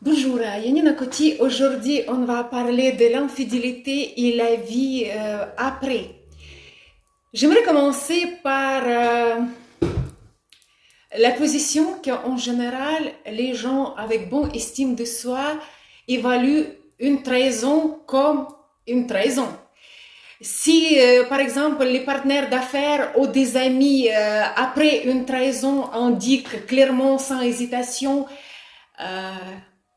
Bonjour, Yanina Koti. Aujourd'hui, on va parler de l'infidélité et la vie après. J'aimerais commencer par la position qu'en général, les gens avec bonne estime de soi évaluent une trahison comme une trahison. Si, par exemple, les partenaires d'affaires ou des amis, après une trahison, indiquent clairement, sans hésitation, euh,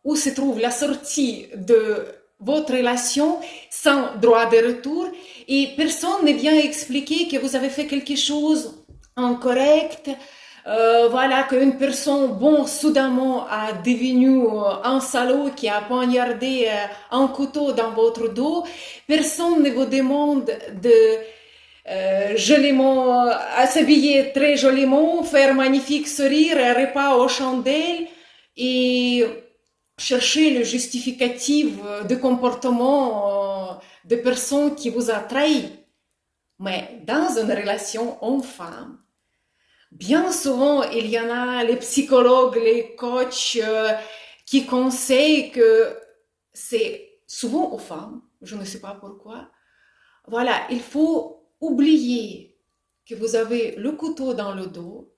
où se trouve la sortie de votre relation sans droit de retour, et personne ne vient expliquer que vous avez fait quelque chose incorrect, voilà, qu'une personne, bon, soudainement a devenu un salaud qui a poignardé un couteau dans votre dos. Personne ne vous demande de joliment s'habiller très joliment, faire magnifique sourire, un repas aux chandelles et chercher le justificatif de comportement de personne qui vous a trahi. Mais dans une relation homme-femme, bien souvent, il y en a les psychologues, les coachs qui conseillent que c'est souvent aux femmes, je ne sais pas pourquoi. Voilà, il faut oublier que vous avez le couteau dans le dos.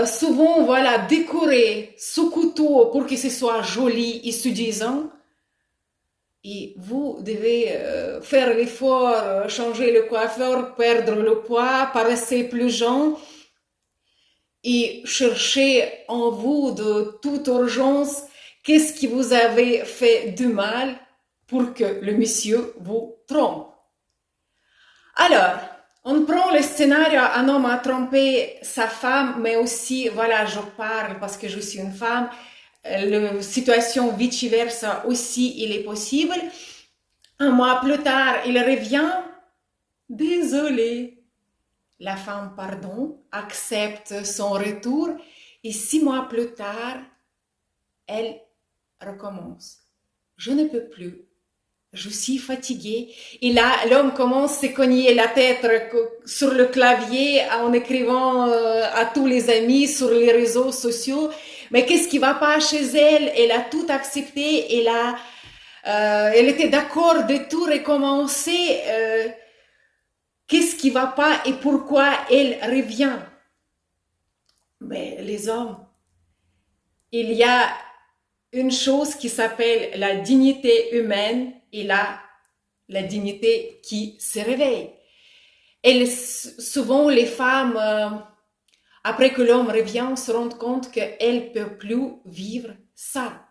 Souvent, voilà, décorer ce couteau pour que ce soit joli et séduisant. Et vous devez faire l'effort, changer le coiffeur, perdre le poids, paraître plus jeune et chercher en vous de toute urgence qu'est-ce qui vous avait fait de mal pour que le monsieur vous trompe. Alors, on prend le scénario, un homme a trompé sa femme, mais aussi, voilà, je parle parce que je suis une femme, la situation vice-versa aussi, il est possible. Un mois plus tard, il revient, désolé. La femme, pardon, accepte son retour et 6 mois plus tard, elle recommence. Je ne peux plus. Je suis fatiguée. Et là, l'homme commence à se cogner la tête sur le clavier en écrivant à tous les amis sur les réseaux sociaux. Mais qu'est-ce qui va pas chez elle? Elle a tout accepté. Elle était d'accord de tout recommencer. Qu'est-ce qui va pas et pourquoi elle revient? Mais les hommes, il y a une chose qui s'appelle la dignité humaine et la dignité qui se réveille. Et souvent, les femmes, après que l'homme revient, se rendent compte qu'elles ne peuvent plus vivre ça.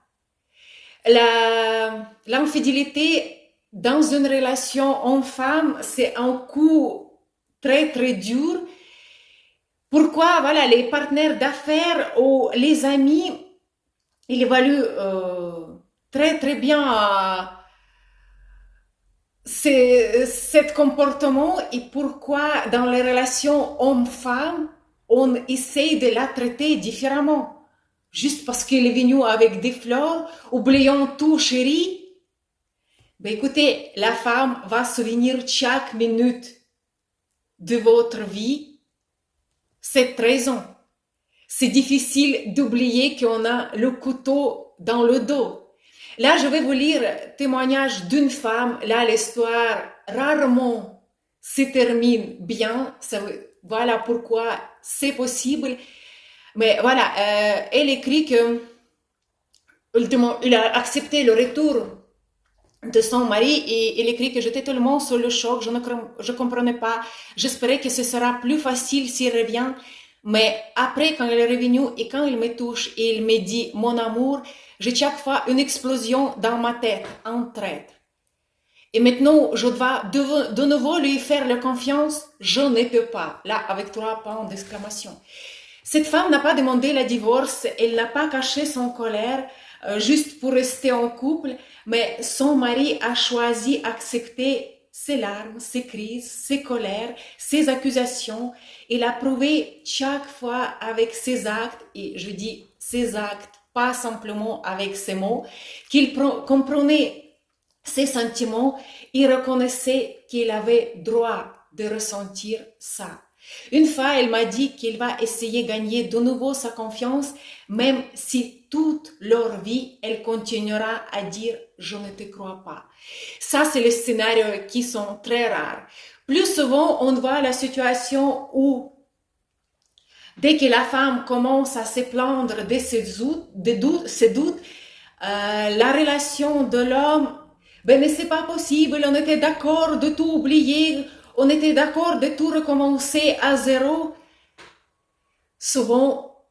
L'infidélité dans une relation homme-femme, c'est un coup très, très dur. Pourquoi, voilà, les partenaires d'affaires ou les amis, ils évaluent très, très bien cet comportement et pourquoi dans les relations homme-femme, on essaye de la traiter différemment. Juste parce qu'il est venu avec des fleurs, oubliant tout, chérie. Ben écoutez, la femme va se souvenir chaque minute de votre vie cette raison. C'est difficile d'oublier qu'on a le couteau dans le dos. Là, je vais vous lire le témoignage d'une femme. Là, l'histoire rarement se termine bien. Voilà pourquoi c'est possible. Mais voilà, elle écrit que il a accepté le retour de son mari et il écrit que j'étais tellement sur le choc, je comprenais pas. J'espérais que ce sera plus facile s'il revient. Mais après, quand il est revenu et quand il me touche et il me dit mon amour, j'ai chaque fois une explosion dans ma tête, un traître. Et maintenant, je dois de nouveau lui faire la confiance. Je ne peux pas. Là, avec 3 points d'exclamation. Cette femme n'a pas demandé le divorce, elle n'a pas caché son colère juste pour rester en couple, mais son mari a choisi d'accepter ses larmes, ses crises, ses colères, ses accusations. Il a prouvé chaque fois avec ses actes, et je dis ses actes, pas simplement avec ses mots, qu'il comprenait ses sentiments et reconnaissait qu'il avait droit de ressentir ça. Une fois, elle m'a dit qu'il va essayer de gagner de nouveau sa confiance, même si toute leur vie, elle continuera à dire « je ne te crois pas ». Ça, c'est les scénarios qui sont très rares. Plus souvent, on voit la situation où dès que la femme commence à se plaindre de ses doutes, la relation de l'homme, ben mais c'est pas possible, on était d'accord de tout oublier, on était d'accord de tout recommencer à zéro. Souvent,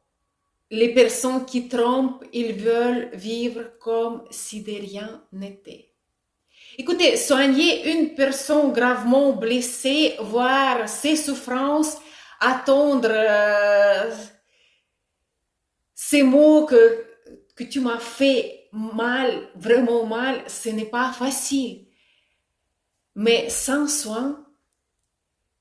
les personnes qui trompent, ils veulent vivre comme si de rien n'était. Écoutez, soigner une personne gravement blessée, voir ses souffrances, attendre ces mots que tu m'as fait mal, vraiment mal, ce n'est pas facile. Mais sans soin,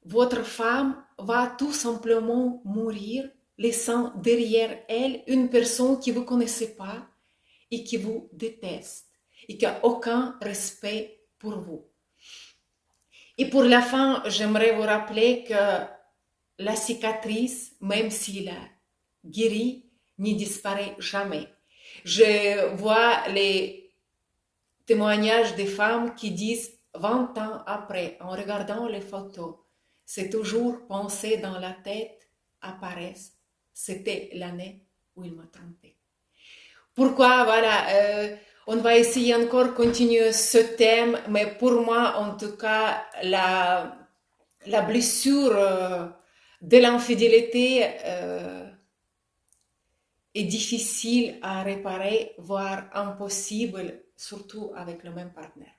votre femme va tout simplement mourir, laissant derrière elle une personne qui vous connaissez pas et qui vous déteste et qui n'a aucun respect pour vous. Et pour la fin, j'aimerais vous rappeler que la cicatrice, même s'il a guéri, ne disparaît jamais. Je vois les témoignages des femmes qui disent 20 ans après, en regardant les photos, c'est toujours pensées dans la tête apparaissent. C'était l'année où il m'a trompé. Pourquoi, voilà, on va essayer encore continuer ce thème, mais pour moi, en tout cas, la blessure de l'infidélité est difficile à réparer, voire impossible, surtout avec le même partenaire.